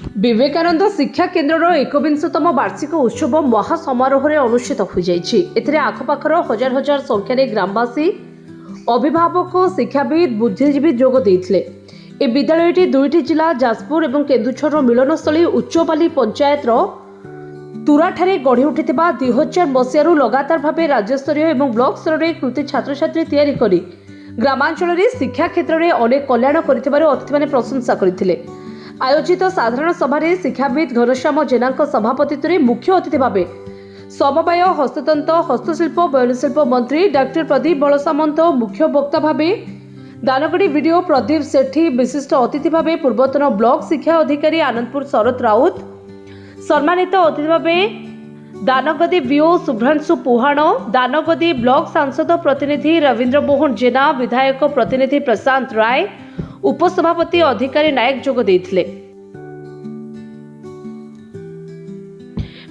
विवेकानंद शिक्षा केन्द्र एकविंशतम वार्षिक उत्सव महासमारोह अनुष्ठित हो जाए आखपाखर हजार हजार संख्यार ग्रामवासी अभिभावक शिक्षाविद बुद्धिजीवी जोग देते। ए विद्यालयटी दुईटी जिला जाजपुर और केन्दुझर मिलनस्थली उच्चपाली पंचायत तुराठारे गढ़ी उठी 2000 मसीह लगातार भाव राज्यस्तरीय और ब्लॉक स्तर में कृति छात्र छात्री तैयारी करी ग्रामांचल में शिक्षा क्षेत्र में अनेक कल्याण कर अतिथि मैंने प्रशंसा करते। आयोजित साधारण सभा शिक्षाविद घनश्याम जेना सभापतित्व में मुख्य अतिथि भाव समवाय हस्ततंत्र हस्तशिल्प बयनशिल्प मंत्री डॉक्टर प्रदीप बलसामंत मुख्य वक्ता भाव दानगड़ी वीडियो प्रदीप सेठी विशिष्ट अतिथि भाव पूर्वतन ब्लॉक शिक्षा अधिकारी आनंदपुर शरद राउत सम्मानित अतिथि भाव दानगदी बीओ शुभ्रांशु पुहाण दानगदी ब्लॉक सांसद प्रतिनिधि रवींद्र मोहन जेना विधायक प्रतिनिधि प्रशांत राय उपसभापति अधिकारी नायक जोग देथिले।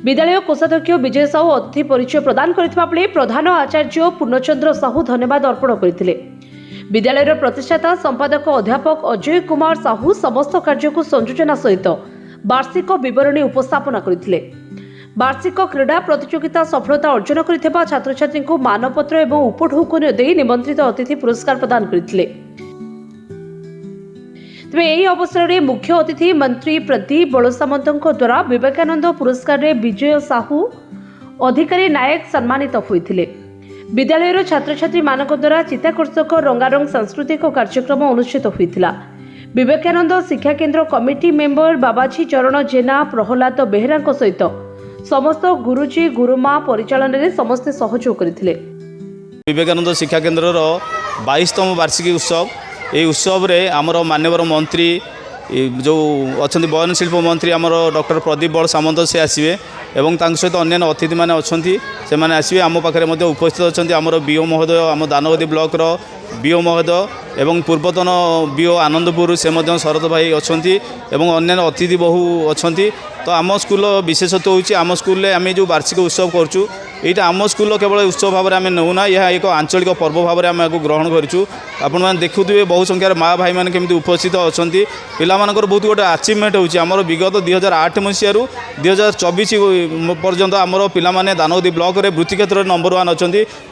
विद्यालय कोषाध्यक्ष विजय साहू अतिथि परिचय प्रदान करथिबा बेले प्रधान आचार्य पूर्णचंद्र साहू धन्यवाद अर्पण करथिले। विद्यालयर प्रतिष्ठाता संपादक अध्यापक अजय कुमार साहू समस्त कार्य को संयोजना सहित वार्षिक विवरणी उपस्थापना करथिले। वार्षिक क्रीड़ा प्रतियोगिता सफलता अर्जन करथिबा छात्र छात्री को मानपत्र एवं उपढौकन दे निमंत्रित अतिथि पुरस्कार प्रदान करथिले। तेज यही अवसर में मुख्य अतिथि मंत्री प्रदीप बलसामंत द्वारा विवेकानंद पुरस्कार रे विजय साहू अधिकारी नायक सम्मानित होते। विद्यालय छात्र छात्री मान द्वारा चित्ताकर्षक रंगारंग सांस्कृतिक कार्यक्रम अनुष्ठित होता। विवेकानंद शिक्षा केन्द्र कमिटी मेंबर बाबाजी चरण जेना प्रहलाद बेहेरा सहित समस्त गुरुजी गुरुमा परिचालन में समस्ते सहयोग करते। विवेकानंद शिक्षा केन्द्र 22तम वार्षिक उत्सव ये उत्सव रे आमर माननीय मंत्री जो अच्छा बयन शिल्प मंत्री आमर डॉक्टर प्रदीप बल सामंत से आसवे एवं सहित अन्य अतिथि मैंने अच्छा से मैंने आसवे आम पाखे उपस्थित अच्छा आमर बीओ महोदय आम दानगदी ब्लॉक बीओ महोदय एवं पूर्वतन बीओ आनंदपुर से शरद भाई अच्छा अन्य अतिथि बहु अच्छा। तो आम स्कूल विशेषत्व होची आम स्कूल आम जो वार्षिक उत्सव करूँ यहाँ आम स्कूल केवल उत्सव भाव में आम नौना यह एक आंचलिक पर्व भाव में आम ग्रहण करूँ। आपण देखुए बहु संख्यार माँ भाई मैंने केमती उपस्थित अच्छा पिलामानकर बहुत गोटे अचिवमेंट होची आमर विगत 2008 मसीह 2024 पर्यंत आमर पिलामाने दानगदी ब्लॉक रे वृत्ति क्षेत्र में नंबर 1 अच्छा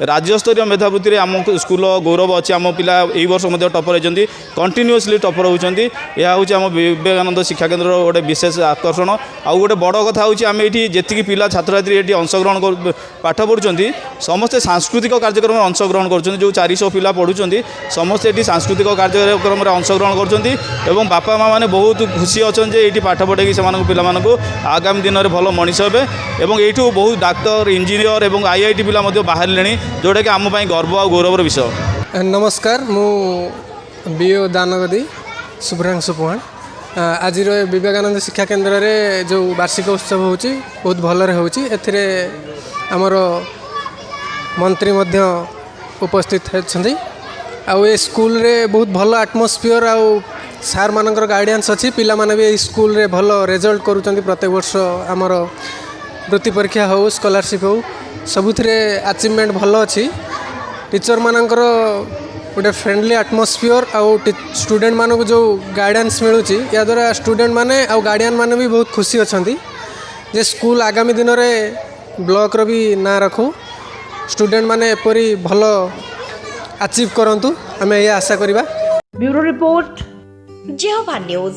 राज्यस्तरीय मेधावृत्ति आम स्कूल गौरव अच्छी आम पिला यही वर्ष टपर होती कंटिन्यूअसली टपर होती यह हूँ आम विवेकानंद शिक्षा केन्द्र गोटे विशेष आकर्षण। आउ गोटे बड़ कथा हूँ आम ये जी पिला छात्र छात्री ये अंशग्रहण पाठ पढ़ुंट समस्ते सांस्कृतिक कार्यक्रम में अंशग्रहण कर जो 400 पिला पढ़ुंट समस्ते ये सांस्कृतिक कार्यक्रम में अंशग्रहण कर बापा माँ मैंने बहुत खुशी अच्छा ये पाठ पढ़े से पिला आगामी दिन में भल मनीष हे और बहुत डाक्तर इंजीनियर और IIT पिला बाहर जोटा कि आम गर्व और गौरवर विषय। नमस्कार मु बीओ दानगदी शुभ्रांशु पुहाण आज विवेकानंद शिक्षा केन्द्र रे जो वार्षिक उत्सव होची बहुत भलरे होची एथिरे आमर मंत्री मध्य उपस्थित होती आउ ए स्कूल रे बहुत भल आटमोस्फियर आउ सार मानकर गाइडेंस अच्छी पिला माने भी स्कूल रे भल रिजल्ट करूचंती प्रत्येक वर्ष आमर वृत्ति परीक्षा हो स्कॉलरशिप हो सबुथिरे अचीवमेंट भल अच्छी टीचर मानकर गोटे फ्रेंडली आटमोस्फियर आउ स्टूडेंट मानक जो गाइडेंस मिलूँ या द्वारा स्टूडेंट माने आउ गार्डियन माने भी बहुत खुशी अच्छा जे स्कूल आगामी दिन में ब्लॉक रो भी ना रखू स्टूडेंट माने एपरी भल अचीव करंतु आमे ये आशा करिबा। Bureau report जेहोवा news.